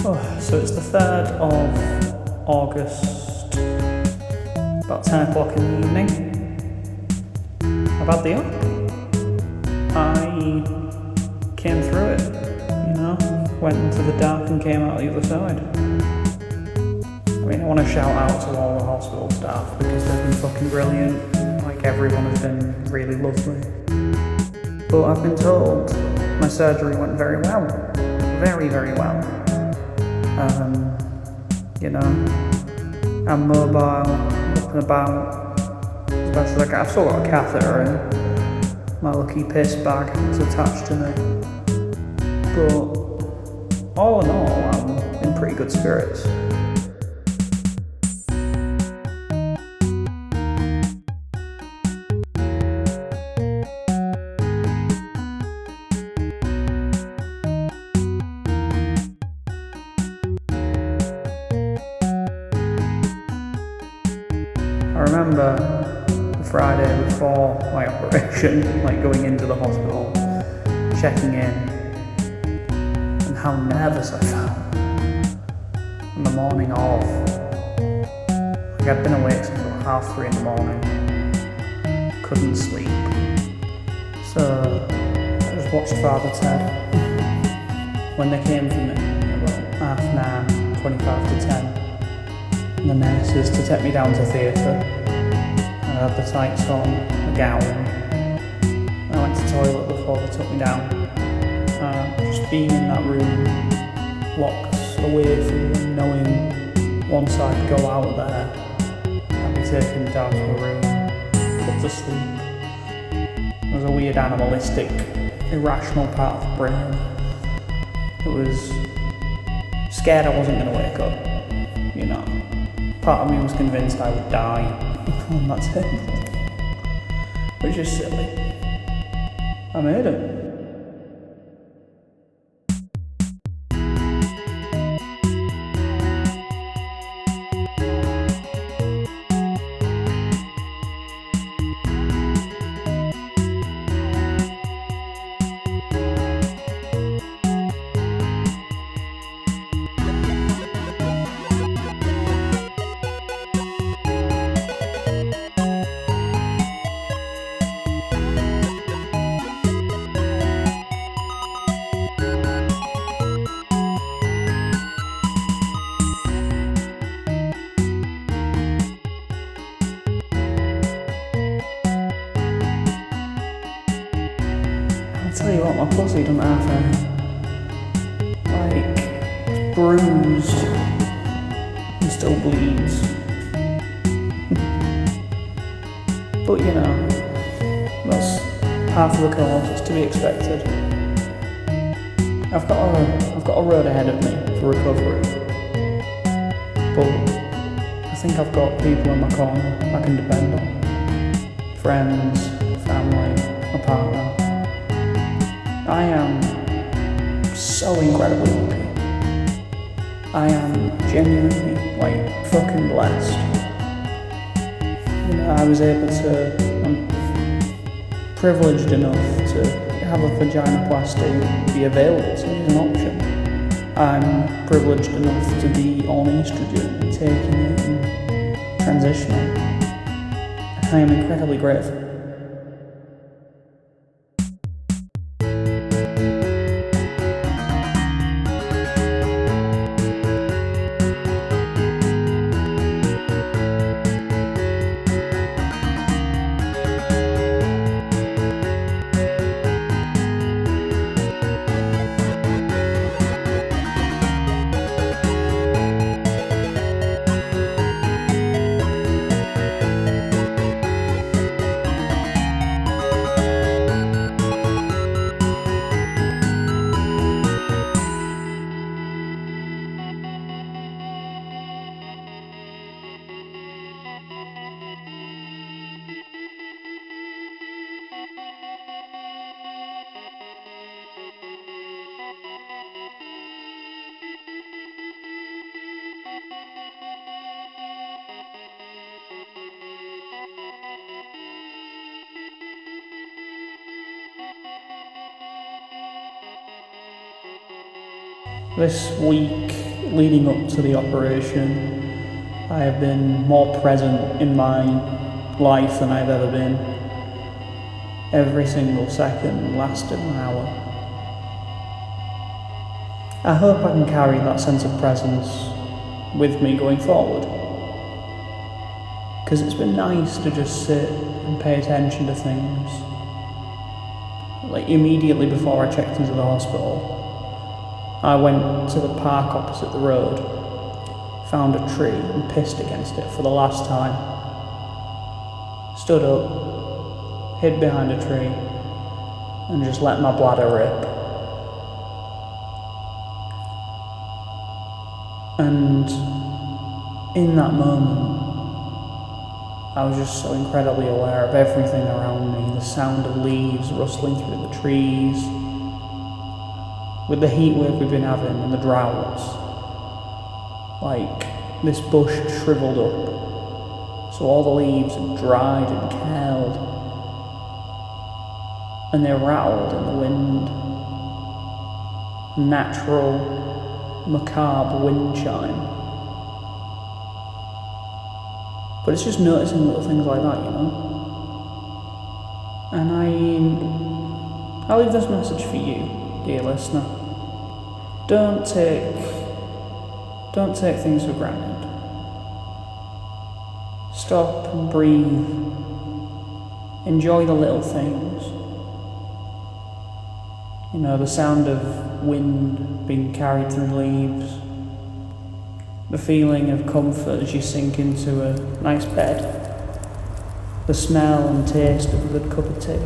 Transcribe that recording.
So it's the 3rd of August, about 10 o'clock in the evening. I've had the up. I came through it, went into the dark and came out the other side. I mean, I want to shout out to all the hospital staff because they've been fucking brilliant. Like, everyone has been really lovely. But I've been told my surgery went very well. Very, very well. I'm mobile, up and about as best as I can. I've still got a catheter in. My lucky piss bag is attached to me. But all in all, I'm in pretty good spirits. I remember the Friday before my operation, going into the hospital, checking in, and how nervous I felt. On the morning of, I'd been awake since about 3:30 in the morning, couldn't sleep. So I just watched Father Ted. When they came for me, about 9:30, 25 to 10. And the nurses to take me down to theatre. I had the tights on, a gown. I went to the toilet before they took me down. Just being in that room, locked away from them, knowing once I'd go out there, I'd be taken down to a room, put to sleep. There was a weird animalistic, irrational part of the brain. It was scared I wasn't going to wake up, Part of me was convinced I would die on that table, which is silly. I made it. I'll tell you what, my pussy doesn't have it's bruised and still bleeds. But that's half of the course, it's to be expected. I've got a road ahead of me for recovery. But I think I've got people in my corner I can depend on. Friends, family, my partner. I am so incredibly lucky. I am genuinely, fucking blessed. I'm privileged enough to have a vaginoplasty be available to me as an option. I'm privileged enough to be on estrogen, taking it and transitioning. I am incredibly grateful. This week leading up to the operation, I have been more present in my life than I've ever been. Every single second lasted an hour. I hope I can carry that sense of presence with me going forward. Because it's been nice to just sit and pay attention to things. Like immediately before I checked into the hospital, I went to the park opposite the road, found a tree and pissed against it for the last time. Stood up, hid behind a tree, and just let my bladder rip. And in that moment, I was just so incredibly aware of everything around me, the sound of leaves rustling through the trees, with the heat wave we've been having and the droughts. Like, this bush shriveled up, so all the leaves had dried and curled, and they rattled in the wind. Natural, macabre wind chime. But it's just noticing little things like that, you know? And I leave this message for you, dear listener. Don't take things for granted. Stop and breathe. Enjoy the little things. You know, the sound of wind being carried through leaves. The feeling of comfort as you sink into a nice bed. The smell and taste of a good cup of tea.